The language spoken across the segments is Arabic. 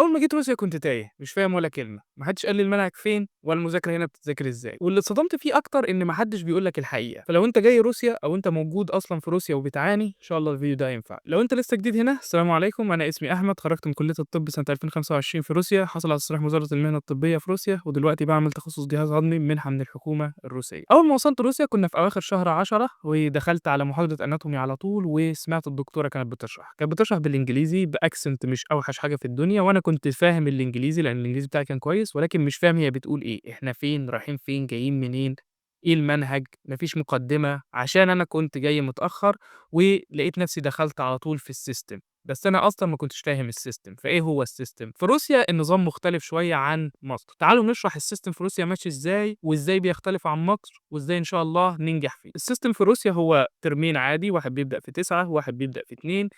أول ما جيت روسيا كنت تايه، مش فاهم ولا كلمة، ما حدش قال لي المنهج فين ولا المذاكرة هنا بتتذاكر إزاي، واللي اتصدمت فيه أكتر إن ما حدش بيقول لك الحقيقة، فلو أنت جاي روسيا أو أنت موجود أصلًا في روسيا وبتعاني، إن شاء الله الفيديو ده هينفعك. لو أنت لسه جديد هنا، السلام عليكم، أنا اسمي أحمد، خرجت من كلية الطب سنة 2025 في روسيا، حاصل على تصريح وزارة المهنة الطبية في روسيا، ودلوقتي باعمل تخصص جهاز هضمي بمنحة من الحكومة الروسية. أول ما وصلت روسيا كنا في أواخر شهر 10 ودخلت على محاضرة أناتومي على طول، وسمعت الدكتورة كانت بتشرح بالإنجليزي بaccent مش أوحش حاجة في الدنيا، وأنا كنت فاهم الإنجليزي لأن الإنجليزي بتاعي كان كويس، ولكن مش فاهم هي بتقول إيه، إحنا فين، رايحين فين، جايين منين، إيه المنهج، ما فيش مقدمة، عشان أنا كنت جاي متأخر، ولقيت نفسي دخلت على طول في السيستم، بس أنا أصلًا ما كنتش فاهم السيستم، فإيه هو السيستم؟ في روسيا النظام مختلف شوية عن مصر، تعالوا نشرح السيستم في روسيا ماشي إزاي، وإزاي بيختلف عن مصر، وإزاي إن شاء الله ننجح فيه. السيستم في روسيا هو ترمين عادي، واحد بيبدأ في 9 وواحد بيبدأ في 2.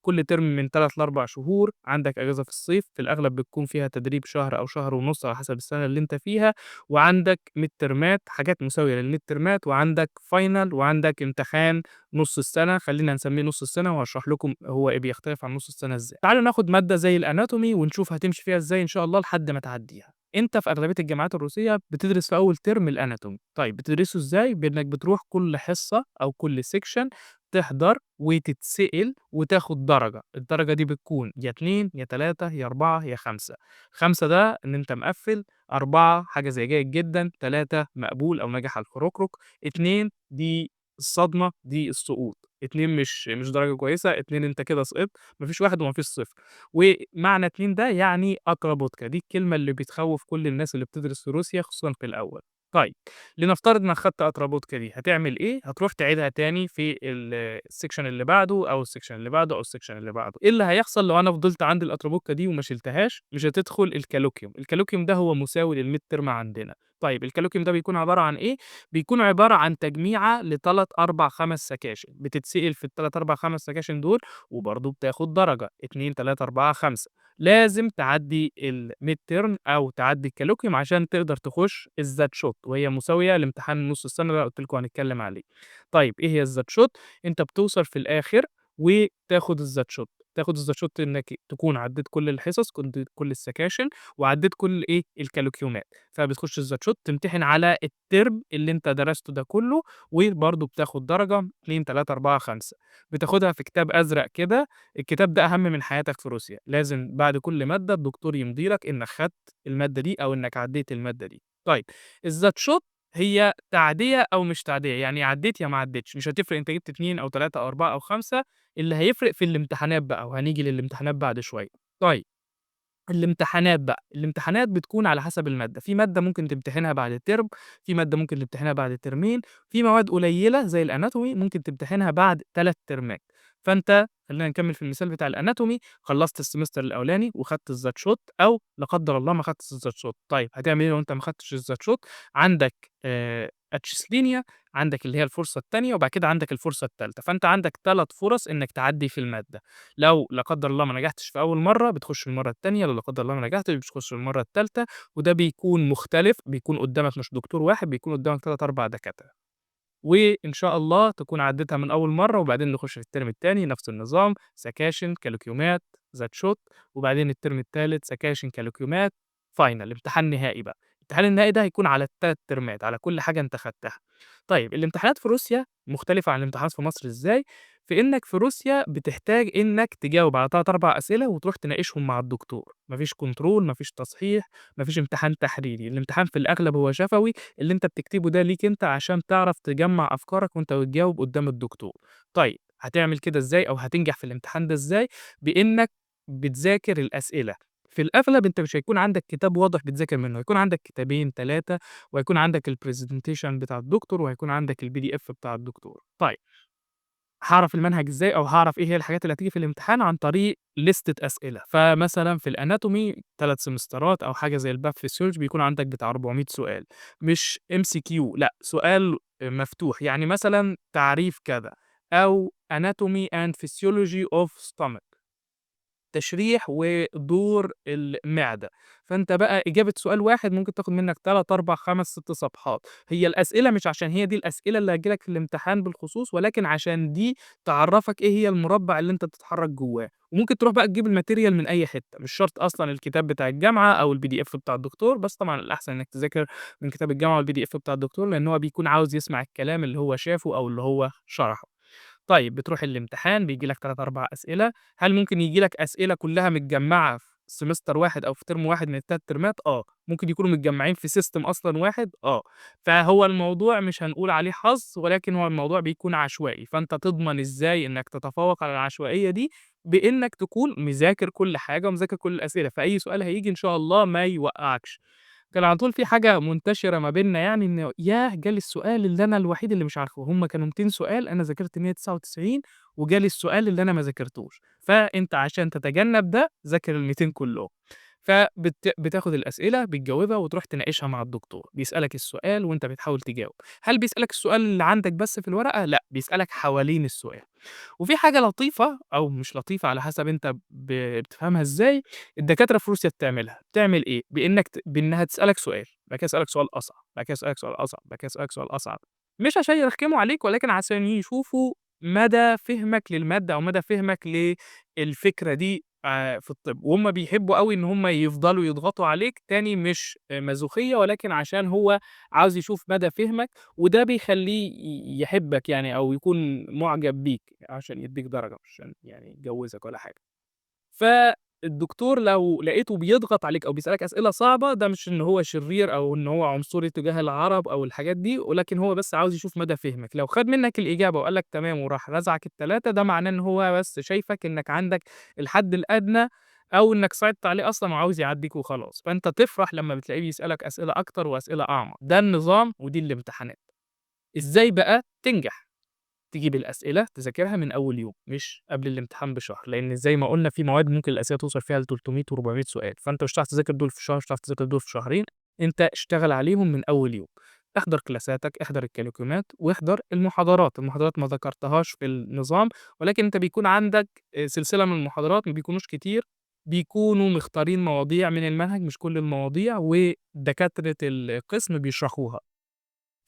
كل ترم من 3 ل4 شهور، عندك أجازة في الصيف، في الأغلب بتكون فيها تدريب شهر أو شهر ونُص على حسب السنة اللي أنت فيها، وعندك ميدترمات حاجات مساوية للميدترمات، وعندك final وعندك امتحان نُص السنة، خلّينا نسميه نُص السنة وهاشرح لكم هو إيه بيختلف عن نُص السنة إزاي. تعالوا ناخد مادة زي الanatomy ونشوف هتمشي فيها إزاي إن شاء الله لحد ما تعدّيها. أنت في أغلبية الجامعات الروسية بتدرس في أول ترم الanatomy، طيب بتدرسه إزاي؟ بإنك بتروح كل حصة أو كل section تحضر وتتسأل وتاخد درجة، الدرجة دي بتكون يا 2 يا 3 يا 4 يا 5، 5 ده إن أنت مقفّل، 4 حاجة زي جيد جدًا، 3 مقبول أو ناجح على الحركرك، 2 دي الصدمة، دي السقوط، 2 مش درجة كويسة، 2 أنت كده سقطت، ما فيش 1 وما فيش 0، ومعنى 2 ده يعني أقربوتكا، دي الكلمة اللي بتخوّف كل الناس اللي بتدرس في روسيا خصوصًا في الأول. طيب لنفترض إنك خدت أترابوتكا دي، هتعمل إيه؟ هتروح تعيدها تاني في الsection اللي بعده أو الsection اللي بعده أو الsection اللي بعده. إيه اللي هيحصل لو أنا فضلت عند الأترابوتكا دي وما شِلتهاش؟ مش هتدخل الكالوكيوم، الكالوكيوم ده هو مساوي للmidterm عندنا. طيب الكالوكيوم ده بيكون عبارة عن إيه؟ بيكون عبارة عن تجميعة ل3، 4، 5 سكاشن، بتتسأل في ال3، 4، 5 سكاشن دول وبرضه بتاخد درجة 2، 3، 4، 5. لازم تعدّي الmidterm أو تعدّي الكالوكيوم عشان تقدر تخش الZAT-shot وهي مساوية لامتحان نُص السنة اللي أنا قُلت لكم هنتكلم عليه. طيب إيه هي الZAT-shot؟ أنت بتوصل في الآخر وتاخد الZAT-shot، تاخد الZAT-shot إنك تكون عدّيت كل الحصص، كل السكاشن، وعدّيت كل إيه، الكالوكيومات، فبتخش الZAT-shot تمتحن على الترم اللي أنت درسته ده كله، وبرضه بتاخد درجة 2، 3، 4، 5 بتاخدها في كتاب أزرق كده، الكتاب ده أهم من حياتك في روسيا، لازم بعد كل مادة الدكتور يمضي لك إنك خدت المادة دي أو إنك عدّيت المادة دي. طيب الZAT-shot هي تعدية أو مش تعدية، يعني يا عدّيت يا ما عدّيتش، مش هتفرق أنت جِبت 2 أو 3 أو 4 أو 5، اللي هيفرق في الامتحانات بقى وهنيجي للامتحانات بعد شوية. طيب الامتحانات بقى، الامتحانات بتكون على حسب المادة، في مادة ممكن تمتحنها بعد ترم، في مادة ممكن تمتحنها بعد ترمين، في مواد قليلة زي الأناتومي ممكن تمتحنها بعد 3 ترمات، فأنت خلّينا نكمّل في المثال بتاع الأناتومي، خلّصت السمستر الأولاني وخدت الزات شوت أو لا قدّر الله ما خدتش الزات شوت، طيب هتعمل إيه لو أنت ما خدتش الزات شوت؟ عندك أتشيسلينيا، عندك اللي هي الفرصة التانية، وبعد كده عندك الفرصة التالتة، فأنت عندك 3 فرص إنك تعدّي في المادة. لو لا قدّر الله ما نجحتش في أول مرّة، بتخش المرّة التانية، لو لا قدّر الله ما نجحتش بتخش المرّة التالتة، وده بيكون مختلف، بيكون قدّامك مش دكتور واحد، بيكون قدّامك 3، 4 دكاترة، وإن شاء الله تكون عدّيتها من أول مرّة، وبعدين نخش في الترم التاني نفس النظام، سكاشن، كاليكيومات، ذات شوت، وبعدين الترم التالت سكاشن، كاليكيومات، final امتحان نهائي بقى، الامتحان النهائي ده هيكون على ال3 ترمات، على كل حاجة أنت خدتها. طيب الامتحانات في روسيا مختلفة عن الامتحانات في مصر إزاي؟ في إنك في روسيا بتحتاج إنك تجاوب على 3، 4 أسئلة وتروح تناقشهم مع الدكتور، ما فيش كنترول، ما فيش تصحيح، ما فيش امتحان تحريري، الامتحان في الأغلب هو شفوي، اللي أنت بتكتبه ده ليك أنت عشان تعرف تجمّع أفكارك وأنت بتجاوب قدّام الدكتور. طيب هتعمل كده إزاي أو هتنجح في الامتحان ده إزاي؟ بإنك بتذاكر الأسئلة. في الأغلب أنت مش هيكون عندك كتاب واضح بتذاكر منه، هيكون عندك كتابين، 3 وهيكون عندك الpresentation بتاع الدكتور وهيكون عندك الPDF بتاع الدكتور. طيب هاعرف المنهج إزاي أو هاعرف إيه هي الحاجات اللي هتيجي في الامتحان عن طريق لِستة أسئلة، فمثلًا في الanatomy 3 سمسترات أو حاجة زي الBath Physiology بيكون عندك بتاع 400 سؤال، مش MCQ لأ، سؤال مفتوح، يعني مثلًا تعريف كذا أو anatomy and physiology of stomach. التشريح ودور المعدة. فأنت بقى إجابة سؤال واحد ممكن تاخد منك 3، 4، 5، 6 صفحات. هي الأسئلة مش عشان هي دي الأسئلة اللي هتيجي لك في الامتحان بالخصوص، ولكن عشان دي تعرّفك إيه هي المربع اللي أنت بتتحرك جواه. وممكن تروح بقى تجيب الmaterial من أي حتة، مش شرط أصلًا الكتاب بتاع الجامعة أو الPDF بتاع الدكتور، بس طبعًا الأحسن إنك تذاكر من كتاب الجامعة والPDF بتاع الدكتور، لأن هو بيكون عاوز يسمع الكلام اللي هو شافه أو اللي هو شرحه. طيب بتروح الامتحان بييجي لك 3، 4 أسئلة. هل ممكن ييجي لك أسئلة كلّها متجمّعة في semester واحد أو في ترم واحد من ال3 ترمات؟ آه. ممكن يكونوا متجمّعين في system أصلًا واحد؟ آه. فهو الموضوع مش هنقول عليه حظ، ولكن هو الموضوع بيكون عشوائي. فأنت تضمن إزاي إنك تتفوّق على العشوائية دي؟ بإنك تكون مذاكر كل حاجة ومذاكر كل الأسئلة، فأي سؤال هييجي إن شاء الله ما يوقّعكش. كان على طول في حاجة منتشرة ما بيننا يعني إنه ياه! جالي السؤال اللي أنا الوحيد اللي مش عارفه، هم كانوا 200 سؤال أنا ذاكرت 199 وجالي السؤال اللي أنا ما ذاكرتوش. فأنت عشان تتجنب ده ذاكر ال200 كلّهم. بتاخد الأسئلة بتجاوبها وتروح تناقشها مع الدكتور، بيسألك السؤال وأنت بتحاول تجاوب. هل بيسألك السؤال اللي عندك بس في الورقة؟ لأ، بيسألك حوالين السؤال. وفي حاجة لطيفة أو مش لطيفة على حسب أنت بتفهمها إزاي، الدكاترة في روسيا بتعملها. بتعمل إيه؟ بإنها تسألك سؤال، بعد كده تسألك سؤال أصعب، بعد كده تسألك سؤال أصعب، بعد كده تسألك سؤال أصعب. مش عشان يرخموا عليك ولكن عشان يشوفوا مدى فهمك للمادة أو مدى فهمك للفكرة دي في الطب. وهُم بيحبوا أوي إن هُم يفضلوا يضغطوا عليك، تاني مش مازوخية ولكن عشان هو عاوز يشوف مدى فهمك، وده بيخلّيه يحبك يعني أو يكون مُعجب بيك، عشان يدّيك درجة مش عشان يعني يتجوّزك ولا حاجة. فالدكتور لو لقيته بيضغط عليك أو بيسألك أسئلة صعبة، ده مش إن هو شرير أو إن هو عنصري تجاه العرب أو الحاجات دي، ولكن هو بس عاوز يشوف مدى فهمك. لو خَد منّك الإجابة وقال لك تمام وراح رازعك ال3، ده معناه إن هو بس شايفك إنّك عندك الحد الأدنى أو إنّك صعبت عليه أصلًا وعاوز يعدّيك وخلاص. فأنت تفرح لمّا بتلاقيه بيسألك أسئلة أكتر وأسئلة أعمق. ده النظام ودي الامتحانات. إزاي بقى تنجح؟ تجيب الأسئلة تذاكرها من أول يوم، مش قبل الامتحان بشهر، لإن زي ما قُلنا في مواد ممكن الأسئلة توصل فيها ل300 و400 سؤال، فأنت مش هتعرف تذاكر دول في شهر، مش هتعرف تذاكر دول في شهرين. أنت اشتغل عليهم من أول يوم. احضر كلاساتك، احضر الكليكيومات، واحضر المحاضرات. المحاضرات ما ذكرتهاش في النظام، ولكن أنت بيكون عندك سلسلة من المحاضرات ما بيكونوش كتير، بيكونوا مختارين مواضيع من المنهج مش كل المواضيع، ودكاترة القسم بيشرحوها.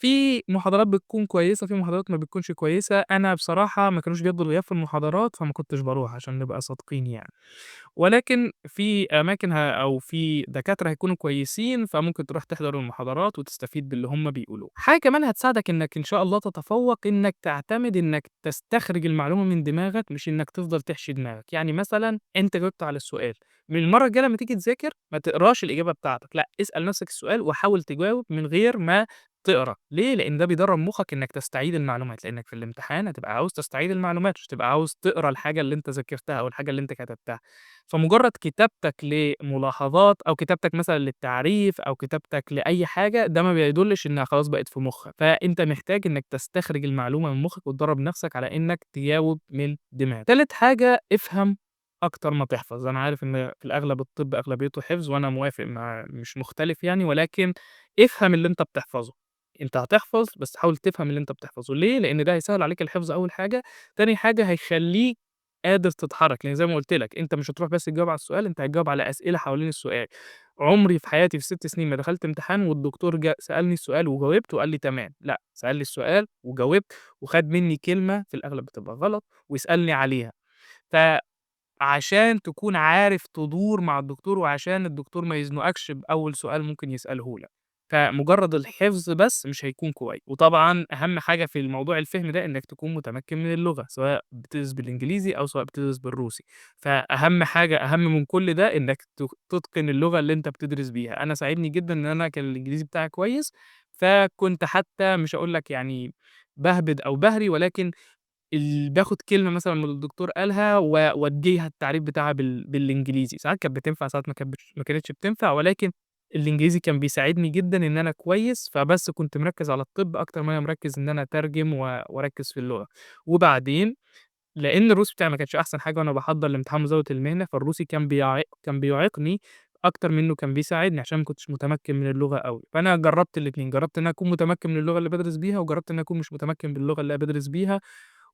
في محاضرات بتكون كويسة، في محاضرات ما بتكونش كويسة. أنا بصراحة ما كانوش بيدّوا الغياب في المحاضرات، فما كنتش باروح عشان نبقى صادقين يعني. ولكن في أماكن أو في دكاترة هيكونوا كويسين، فممكن تروح تحضر المحاضرات وتستفيد باللي هم بيقولوه. حاجة كمان هتساعدك إنك إن شاء الله تتفوّق، إنك تعتمد إنك تستخرج المعلومة من دماغك، مش إنك تفضل تحشي دماغك. يعني مثلًا أنت جاوبت على السؤال، من المرّة الجاية لمّا تيجي تذاكر ما تقراش الإجابة بتاعتك، لأ، اسأل نفسك السؤال وحاول تجاوب من غير ما تقرا. ليه؟ لإن ده بيدرّب مخّك إنك تستعيد المعلومات، لإنك في الامتحان هتبقى عاوز تستعيد المعلومات، مش هتبقى عاوز تقرا الحاجة اللي أنت ذاكرتها أو الحاجة اللي أنت كتبتها. فمجرد كتابتك لملاحظات أو كتابتك مثلًا للتعريف أو كتابتك لأي حاجة، ده ما بيدلش إنها خلاص بقت في مخّك. فأنت محتاج إنك تستخرج المعلومة من مخّك وتدرّب نفسك على إنك تجاوب من دماغك. تالت حاجة افهم أكتر ما تحفظ. أنا عارف إن في الأغلب الطب أغلبيته حفظ وأنا موافق مش مختلف يعني، ولكن افهم اللي أنت بتحفظه. أنت هتحفظ بس حاول تفهم اللي أنت بتحفظه. ليه؟ لإن ده هيسهّل عليك الحفظ أول حاجة. تاني حاجة هيخلّيك قادر تتحرّك، لإن زي ما قُلت لك أنت مش هتروح بس تجاوب على السؤال، أنت هتجاوب على أسئلة حوالين السؤال. عمري في حياتي في 6 سنين ما دخلت امتحان والدكتور سألني السؤال وجاوبت وقال لي تمام. لأ، سأل لي السؤال وجاوبت وخَد منّي كلمة في الأغلب بتبقى غلط ويسألني عليها. ف عشان تكون عارف تدور مع الدكتور، وعشان الدكتور ما يزنقكش بأول سؤال ممكن يسأله لك. فمجرد الحفظ بس مش هيكون كويس. وطبعًا أهم حاجة في الموضوع الفهم ده إنك تكون متمكن من اللغة، سواء بتدرس بالإنجليزي أو سواء بتدرس بالروسي. فأهم حاجة أهم من كل ده إنك تتقن اللغة اللي أنت بتدرس بيها. أنا ساعدني جدًا إن أنا كان الإنجليزي بتاعي كويس، فكنت حتى مش هاقول لك يعني باهبد أو باهري، ولكن باخد كلمة مثلًا من الدكتور قالها وأدّيها التعريف بتاعها بالإنجليزي. ساعات كانت بتنفع، ساعات ما كانتش بتنفع، ولكن الإنجليزي كان بيساعدني جدًا إن أنا كويس. فبس كنت مركّز على الطب أكتر ما أنا مركّز إن أنا أترجم وأركّز في اللغة. وبعدين لإن الروسي بتاعي ما كانش أحسن حاجة وأنا باحضّر لامتحان مزاولة المهنة، فالروسي كان بيعيقني أكتر من إنه كان بيساعدني، عشان ما كنتش متمكن من اللغة أوي. فأنا جرّبت الاتنين، جرّبت إن أنا أكون متمكن من اللغة اللي بادرس بيها، وجرّبت إن أنا أكون مش متمكن باللغة اللي أنا بادرس بيها.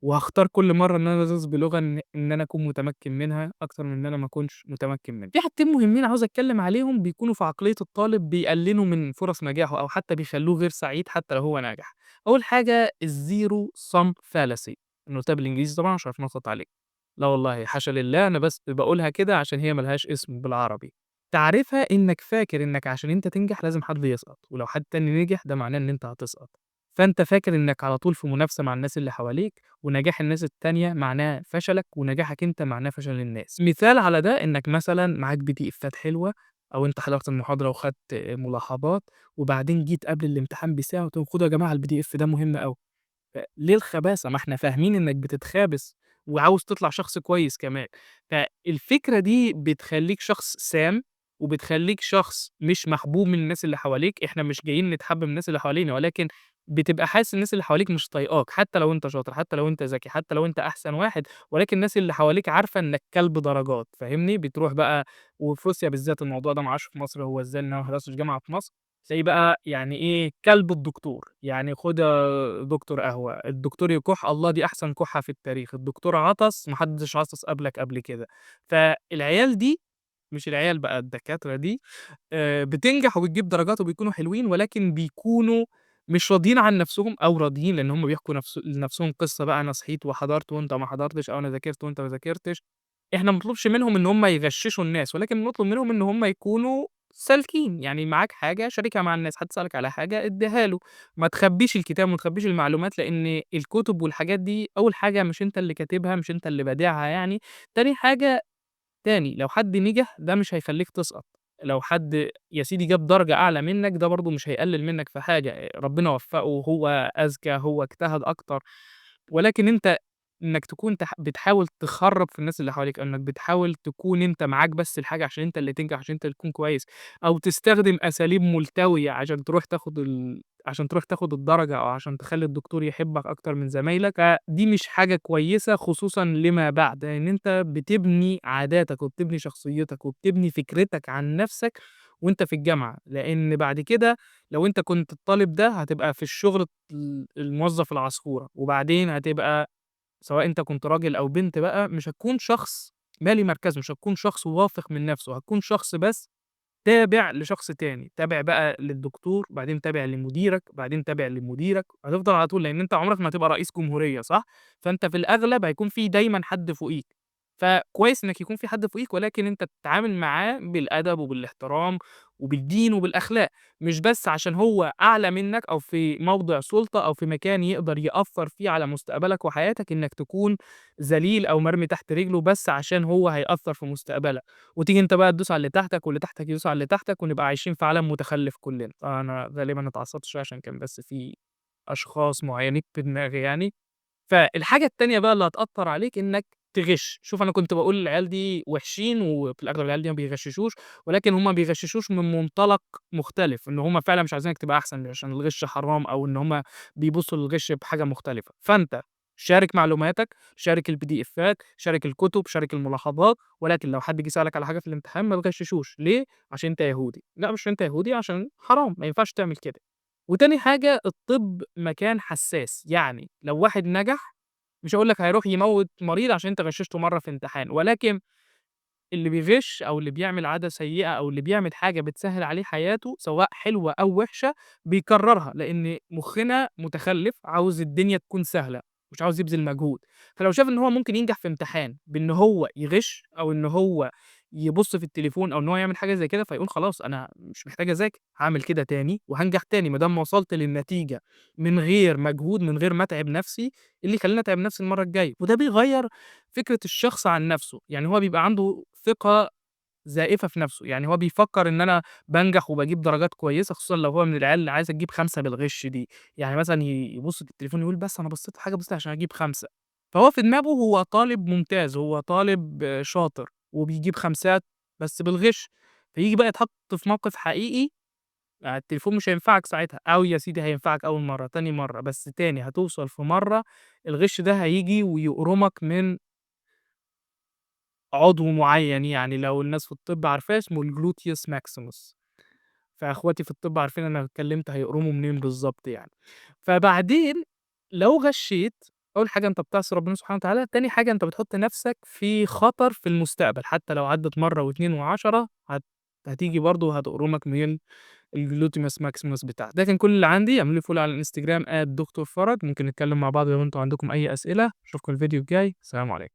وهاختار كل مرّة إن أنا أدوس بلغة إن أنا أكون متمكن منها أكتر من إن أنا ما أكونش متمكن منها. في حاجتين مهمين عاوز أتكلم عليهم بيكونوا في عقلية الطالب بيقللوا من فرص نجاحه أو حتى بيخلّوه غير سعيد حتى لو هو نجح. أول حاجة الzero sum fallacy، أنا قُلتها بالإنجليزي طبعًا عشان أتنطط عليك. لا والله حاشا لله، أنا بس باقولها كده عشان هي ما لهاش اسم بالعربي. تعريفها إنك فاكر إنك عشان أنت تنجح لازم حد يسقط، ولو حد تاني نجح ده معناه إن أنت هتسقط. فأنت فاكر إنك على طول في منافسة مع الناس اللي حواليك، ونجاح الناس التانية معناه فشلك، ونجاحك أنت معناه فشل الناس. مثال على ده إنك مثلًا معاك PDFات حلوة، أو أنت حضرت المحاضرة وخدت ملاحظات، وبعدين جيت قبل الامتحان بساعة وقُلت لهم خدوا يا جماعة الPDF ده مهم أوي. ليه الخباثة؟ ما إحنا فاهمين إنك بتتخابس وعاوز تطلع شخص كويس كمان. فالفكرة دي بتخلّيك شخص سام، وبتخلّيك شخص مش محبوب من الناس اللي حواليك. إحنا مش جايين نتحبب من الناس اللي حوالينا، ولكن بتبقى حاسس الناس اللي حواليك مش طايقاك، حتى لو أنت شاطر، حتى لو أنت ذكي، حتى لو أنت أحسن واحد، ولكن الناس اللي حواليك عارفة إنك كلب درجات، فاهمني؟ بتروح بقى، وفي روسيا بالذات الموضوع ده ما أعرفش في مصر هو إزاي، لإن أنا ما حضرتش جامعة في مصر. تلاقيه بقى يعني إيه، كلب الدكتور، يعني خُد دكتور قهوة، الدكتور يكح الله دي أحسن كُحّة في التاريخ، الدكتور عطس ما حدش عطس قبلك قبل كده. فالعيال دي، مش العيال بقى، الدكاترة دي بتنجح وبتجيب درجات وبيكونوا حلوين، ولكن بيكونوا مش راضيين عن نفسهم أو راضيين لإن هم بيحكوا لنفسهم قصة بقى، أنا صحيت وحضرت وأنت ما حضرتش، أو أنا ذاكرت وأنت ما ذاكرتش. إحنا ما بنطلبش منهم إن هم يغششوا الناس، ولكن بنطلب منهم إن هم يكونوا سالكين. يعني معاك حاجة شاركها مع الناس، حد سألك على حاجة ادّيها له، ما تخبّيش الكتاب وما تخبّيش المعلومات، لإن الكتب والحاجات دي أول حاجة مش أنت اللي كاتبها، مش أنت اللي بادعها يعني. تاني حاجة، لو حد نجح ده مش هيخلّيك تسقط، لو حد يا سيدي جاب درجة أعلى منّك ده برضه مش هيقلل منّك في حاجة، ربنا وفّقه، هو أذكى، هو اجتهد أكتر. ولكن أنت إنّك تكون بتحاول تخرّب في الناس اللي حواليك، أو إنّك بتحاول تكون أنت معاك بس الحاجة عشان أنت اللي تنجح، عشان أنت اللي تكون كويس، أو تستخدم أساليب ملتوية عشان تروح تاخد الدرجة، أو عشان تخلّي الدكتور يحبك أكتر من زمايلك، فدي مش حاجة كويسة خصوصًا لما بعد، لإن أنت بتبني عاداتك وبتبني شخصيتك وبتبني فكرتك عن نَفْسك وأنت في الجامعة. لإن بعد كده لو أنت كنت الطالب ده هتبقى في الشغل الموظف العصفورة، وبعدين هتبقى سواء أنت كنت راجل أو بنت بقى، مش هتكون شخص مالي مركزه، مش هتكون شخص واثق من نفسه، هتكون شخص بس تابع لشخص تاني، تابع بقى للدكتور، بعدين تابع لمديرك، بعدين تابع لمديرك، هتفضل على طول، لأن أنت عمرك ما هتبقى رئيس جمهورية صح؟ فأنت في الأغلب هيكون في دايمًا حد فوقيك، فكويس إنك يكون في حد فوقيك، ولكن أنت تتعامل معاه بالأدب وبالاحترام وبالدين وبالأخلاق، مش بس عشان هو أعلى منك أو في موضع سُلطة أو في مكان يقدر يأثّر فيه على مستقبلك وحياتك، إنك تكون ذليل أو مرمي تحت رجله بس عشان هو هيأثّر في مستقبلك. وتيجي أنت بقى تدوس على اللي تحتك، واللي تحتك يدوس على اللي تحتك، ونبقى عايشين في عالم متخلف كلنا. أنا غالبًا اتعصبت شوية عشان كان بس في أشخاص معينين في دماغي يعني. فالحاجة التانية بقى اللي هتأثّر عليك إنك تغِش. شوف أنا كنت باقول العيال دي وِحشين، وفي الأغلب العيال دي ما بيغشّشوش، ولكن هُم بيغشّشوش من منطلق مختلف، إن هُم فعلًا مش عايزينك تبقى أحسن، مش عشان الغِش حرام، أو إن هُم بيبصوا للغِش بحاجة مختلفة. فأنت شارك معلوماتك، شارك الPDFات، شارك الكتب، شارك الملاحظات، ولكن لو حد جه سألك على حاجة في الامتحان ما تغشّشوش. ليه؟ عشان أنت يهودي. لأ مش عشان أنت يهودي، عشان حرام، ما ينفعش تعمل كده. وتاني حاجة، الطِب مكان حساس، يعني لو واحد نجح مش هاقول لك هيروح يموّت مريض عشان أنت غشّشته مرّة في امتحان، ولكن اللي بيغش أو اللي بيعمل عادة سيئة أو اللي بيعمل حاجة بتسهّل عليه حياته سواء حلوة أو وِحشة بيكرّرها، لإن مُخّنا متخلِّف عاوز الدنيا تكون سهلة، مش عاوز يبذل مجهود. فلو شاف إن هو ممكن ينجح في امتحان بإن هو يغش، أو إن هو يبُص في التليفون، أو إن هو يعمل حاجة زي كده، فيقول خلاص أنا مش محتاج أذاكر، هاعمل كده تاني وهانجح تاني ما دام وصلت للنتيجة من غير مجهود، من غير ما أتعب نَفْسي. إيه اللي يخلّيني أتعب نَفْسي المرّة الجاية؟ وده بيغيّر فكرة الشخص عن نَفْسه، يعني هو بيبقى عنده ثقة زائفة في نَفْسه، يعني هو بيفكّر إن أنا بانجح وباجيب درجات كويسة، خصوصًا لو هو من العيال اللي عايزة تجيب 5 بالغِش دي. يعني مثلًا يبُص في التليفون يقول بس أنا بصّيت في حاجة بسيطة عشان أجيب 5، فهو في دماغه هو طالب ممتاز، هو طالب شاطر وبيجيب خمسات بس بالغِش، فييجي بقى يتحط في موقف حقيقي، التليفون مش هينفعك ساعتها، أو يا سيدي هينفعك أول مرّة، تاني مرّة، بس تاني هتوصل في مرّة الغِش ده هييجي ويقرمك من عضو معيّن. يعني لو الناس في الطب عارفاه اسمه الgluteus maximus، فأخواتي في الطب عارفين أنا لو اتكلمت هيقرموا منين بالضبط يعني. فبعدين لو غشيت أول حاجة أنت بتعصي ربنا سبحانه وتعالى، تاني حاجة أنت بتحُط نَفْسك في خطر في المستقبل، حتى لو عدّت مرّة و2 و10 هتيجي برضه وهتقرمك من الgluteus maximus بتاعك. ده كان كل اللي عندي، اعملوا لي follow على الإنستجرام @دكتور فرج، ممكن نتكلّم مع بعض لو أنتم عندكم أي أسئلة. أشوفكم الفيديو الجاي، سلام عليكم.